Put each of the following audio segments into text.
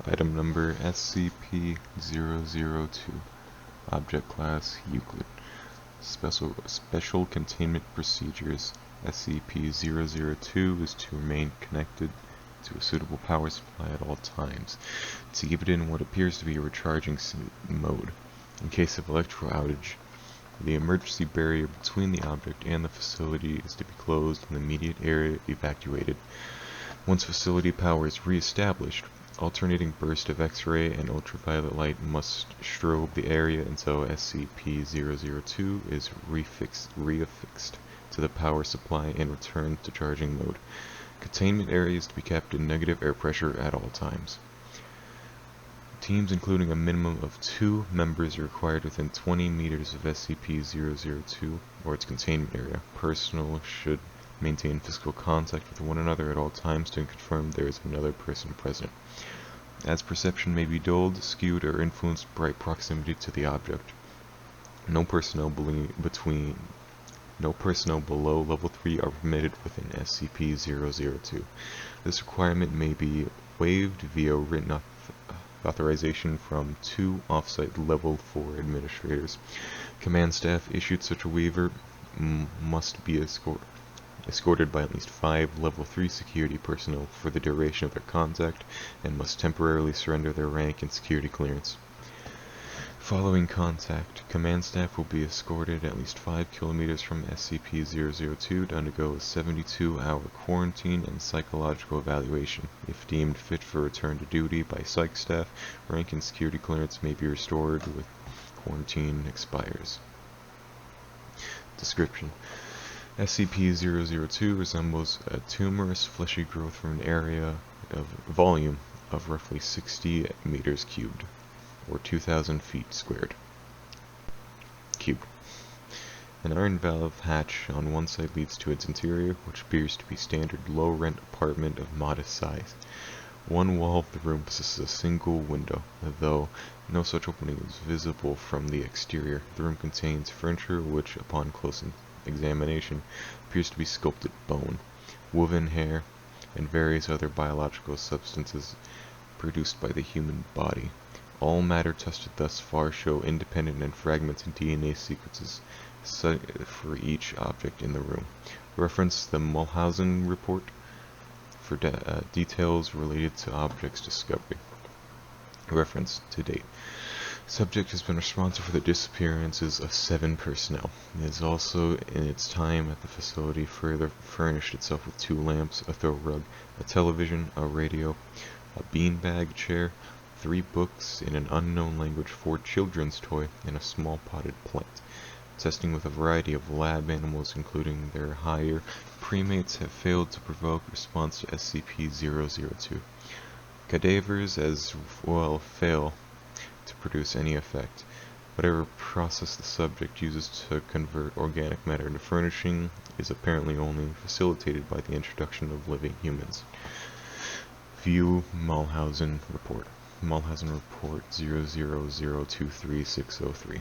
Item number SCP-002. Object Class Euclid. Special Containment Procedures. SCP-002 is to remain connected to a suitable power supply at all times, to keep it in what appears to be a recharging mode. In case of electrical outage, the emergency barrier between the object and the facility is to be closed and the immediate area evacuated. Once facility power is re-established, alternating bursts of X-ray and ultraviolet light must strobe the area until SCP-002 is reaffixed to the power supply and returned to charging mode. Containment area is to be kept in negative air pressure at all times. Teams including a minimum of 2 members are required within 20 meters of SCP-002 or its containment area. Personnel should maintain physical contact with one another at all times to confirm there is another person present, as perception may be dulled, skewed, or influenced by proximity to the object. No personnel below level 3 are permitted within SCP-002. This requirement may be waived via written authorization from 2 off-site level 4 administrators. Command staff issued such a waiver must be escorted by at least 5 level 3 security personnel for the duration of their contact and must temporarily surrender their rank and security clearance. Following contact, command staff will be escorted at least 5 kilometers from SCP-002 to undergo a 72-hour quarantine and psychological evaluation. If deemed fit for return to duty by psych staff, rank and security clearance may be restored with quarantine expires. Description: SCP-002 resembles a tumorous fleshy growth from an volume of roughly 60 meters cubed, or 2,000 feet squared. Cube. An iron valve hatch on one side leads to its interior, which appears to be a standard low-rent apartment of modest size. One wall of the room possesses a single window, though no such opening is visible from the exterior. The room contains furniture which, upon close examination, appears to be sculpted bone, woven hair, and various other biological substances produced by the human body. All matter tested thus far show independent and fragmented DNA sequences for each object in the room. Reference the Mulhausen report for details related to objects discovery. Reference to date. Subject has been responsible for the disappearances of 7 personnel. It has also, in its time at the facility, further furnished itself with 2 lamps, a throw rug, a television, a radio, a beanbag chair, 3 books in an unknown language, 4 children's toys, and a small potted plant. Testing with a variety of lab animals, including their higher primates, have failed to provoke response to SCP-002. Cadavers as well fail to produce any effect. Whatever process the subject uses to convert organic matter into furnishing is apparently only facilitated by the introduction of living humans. View Mulhausen Report. Mulhausen Report 000233603.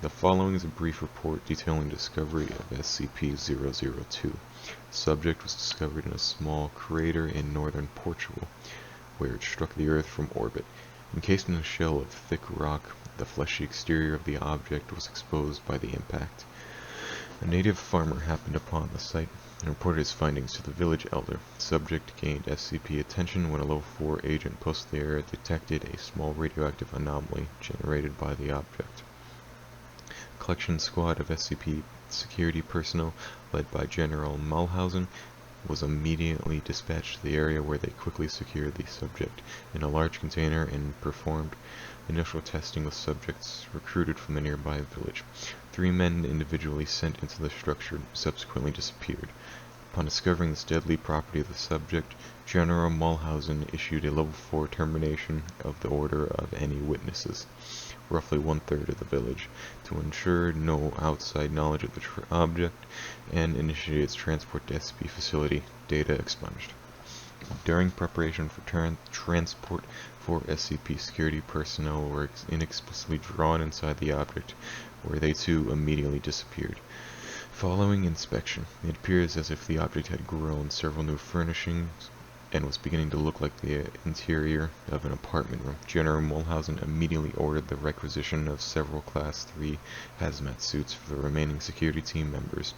The following is a brief report detailing discovery of SCP-002. Subject was discovered in a small crater in northern Portugal, where it struck the Earth from orbit. Encased in a shell of thick rock, the fleshy exterior of the object was exposed by the impact. A native farmer happened upon the site and reported his findings to the village elder. Subject gained SCP attention when a level 4 agent posted the area detected a small radioactive anomaly generated by the object. Collection squad of SCP security personnel, led by General Mulhausen, was immediately dispatched to the area, where they quickly secured the subject in a large container and performed initial testing with subjects recruited from the nearby village. 3 men individually sent into the structure subsequently disappeared. Upon discovering this deadly property of the subject, General Mulhausen issued a level 4 termination of the order of any witnesses, roughly 1/3 of the village, to ensure no outside knowledge of the object, and initiated its transport to SCP facility. Data expunged. During preparation for transport, 4 SCP security personnel were inexplicably drawn inside the object, where they too immediately disappeared. Following inspection, it appears as if the object had grown several new furnishings and was beginning to look like the interior of an apartment room. General Mulhausen immediately ordered the requisition of several Class 3 hazmat suits for the remaining security team members,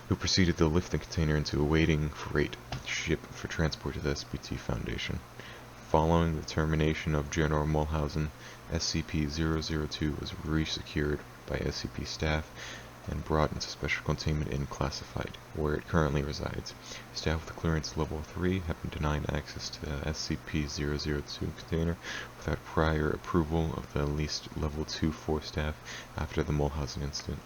who proceeded to lift the container into a waiting freight ship for transport to the SBT Foundation. Following the termination of General Mulhausen, SCP-002 was re-secured by SCP staff and brought into Special Containment and classified, where it currently resides. Staff with clearance level 3 have been denied access to the SCP-002 container without prior approval of the at least level 2-4 staff after the Mulhausen incident.